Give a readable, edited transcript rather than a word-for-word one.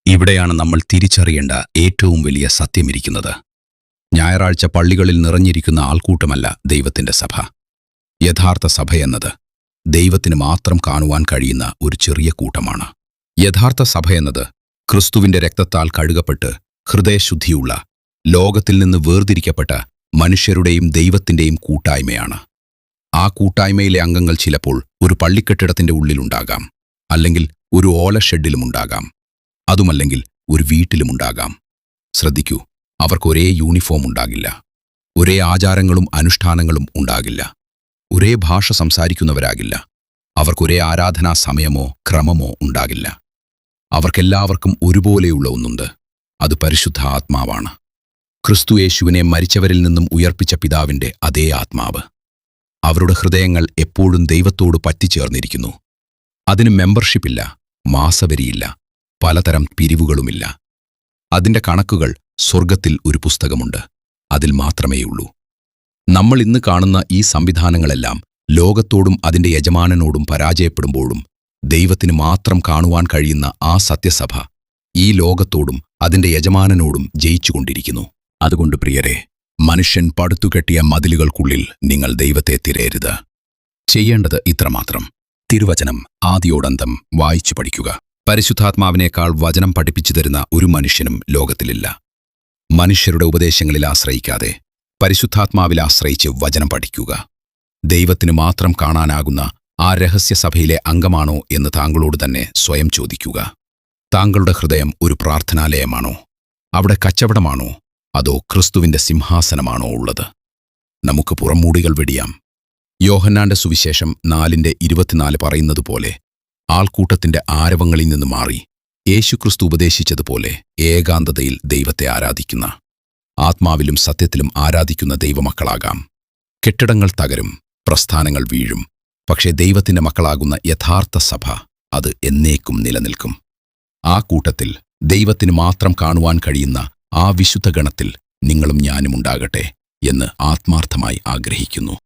ഇവിടെയാണ് നമ്മൾ തിരിച്ചറിയേണ്ട ഏറ്റവും വലിയ സത്യമിരിക്കുന്നത്. ഞായറാഴ്ച പള്ളികളിൽ നിറഞ്ഞിരിക്കുന്ന ആൾക്കൂട്ടമല്ല ദൈവത്തിന്റെ സഭ. യഥാർത്ഥ സഭയെന്നത് ദൈവത്തിന് മാത്രം കാണുവാൻ കഴിയുന്ന ഒരു ചെറിയ കൂട്ടമാണ്. യഥാർത്ഥ സഭയെന്നത് ക്രിസ്തുവിന്റെ രക്തത്താൽ കഴുകപ്പെട്ട് ഹൃദയശുദ്ധിയുള്ള, ലോകത്തിൽ നിന്ന് വേർതിരിക്കപ്പെട്ട മനുഷ്യരുടെയും ദൈവത്തിന്റെയും കൂട്ടായ്മയാണ്. ആ കൂട്ടായ്മയിലെ അംഗങ്ങൾ ചിലപ്പോൾ ഒരു പള്ളിക്കെട്ടിടത്തിന്റെ ഉള്ളിലുണ്ടാകാം, അല്ലെങ്കിൽ ഒരു ഓല ഷെഡിലുമുണ്ടാകാം, അതുമല്ലെങ്കിൽ ഒരു വീട്ടിലുമുണ്ടാകാം. ശ്രദ്ധിക്കൂ, അവർക്കൊരേ യൂണിഫോം ഉണ്ടാകില്ല, ഒരേ ആചാരങ്ങളും അനുഷ്ഠാനങ്ങളും ഉണ്ടാകില്ല, ഒരേ ഭാഷ സംസാരിക്കുന്നവരാകില്ല, അവർക്കൊരേ ആരാധനാ സമയമോ ക്രമമോ ഉണ്ടാകില്ല. അവർക്കെല്ലാവർക്കും ഒരുപോലെയുള്ള ഒന്നുണ്ട്, അത് പരിശുദ്ധ ആത്മാവാണ്. ക്രിസ്തു യേശുവിനെ മരിച്ചവരിൽ നിന്നും ഉയർപ്പിച്ച പിതാവിന്റെ അതേ ആത്മാവ്. അവരുടെ ഹൃദയങ്ങൾ എപ്പോഴും ദൈവത്തോട് പറ്റിച്ചേർന്നിരിക്കുന്നു. അതിന് മെമ്പർഷിപ്പില്ല, മാസവരിയില്ല, പലതരം പിരിവുകളുമില്ല. അതിന്റെ കണക്കുകൾ സ്വർഗത്തിൽ ഒരു പുസ്തകമുണ്ട്, അതിൽ മാത്രമേയുള്ളൂ. നമ്മൾ ഇന്ന് കാണുന്ന ഈ സംവിധാനങ്ങളെല്ലാം ലോകത്തോടും അതിന്റെ യജമാനനോടും പരാജയപ്പെടുമ്പോഴും ദൈവത്തിന് മാത്രം കാണുവാൻ കഴിയുന്ന ആ സത്യസഭ ഈ ലോകത്തോടും അതിന്റെ യജമാനനോടും ജയിച്ചുകൊണ്ടിരിക്കുന്നു. അതുകൊണ്ട് പ്രിയരെ, മനുഷ്യൻ പടുത്തുകെട്ടിയ മതിലുകൾക്കുള്ളിൽ നിങ്ങൾ ദൈവത്തെ തിരയരുത്. ചെയ്യേണ്ടത് ഇത്രമാത്രം: തിരുവചനം ആദിയോടന്തം വായിച്ചു പഠിക്കുക. പരിശുദ്ധാത്മാവിനേക്കാൾ വചനം പഠിപ്പിച്ചു തരുന്ന ഒരു മനുഷ്യനും ലോകത്തിലില്ല. മനുഷ്യരുടെ ഉപദേശങ്ങളിൽ ആശ്രയിക്കാതെ പരിശുദ്ധാത്മാവിൽ ആശ്രയിച്ച് വചനം പഠിക്കുക. ദൈവത്തിന് മാത്രം കാണാനാകുന്ന ആ രഹസ്യസഭയിലെ അംഗമാണോ എന്ന് താങ്കളോട് തന്നെ സ്വയം ചോദിക്കുക. താങ്കളുടെ ഹൃദയം ഒരു പ്രാർത്ഥനാലയമാണോ? അവിടെ കച്ചവടമാണോ? അതോ ക്രിസ്തുവിന്റെ സിംഹാസനമാണോ ഉള്ളത്? നമുക്ക് പുറംമൂടികൾ വെടിയാം. യോഹന്നാന്റെ സുവിശേഷം 4:24 പറയുന്നതുപോലെ, ആൾക്കൂട്ടത്തിന്റെ ആരവങ്ങളിൽ നിന്ന് മാറി യേശുക്രിസ്തു ഉപദേശിച്ചതുപോലെ ഏകാന്തതയിൽ ദൈവത്തെ ആരാധിക്കുന്ന, ആത്മാവിലും സത്യത്തിലും ആരാധിക്കുന്ന ദൈവമക്കളാകാം. കെട്ടിടങ്ങൾ തകരും, പ്രസ്ഥാനങ്ങൾ വീഴും, പക്ഷേ ദൈവത്തിന്റെ മക്കളാകുന്ന യഥാർത്ഥ സഭ അത് എന്നേക്കും നിലനിൽക്കും. ആ കൂട്ടത്തിൽ ദൈവത്തിന് മാത്രം കാണുവാൻ കഴിയുന്ന ആ വിശുദ്ധ ഗണത്തിൽ നിങ്ങളും ഞാനും ഉണ്ടാകട്ടെ എന്ന് ആത്മാർത്ഥമായി ആഗ്രഹിക്കുന്നു.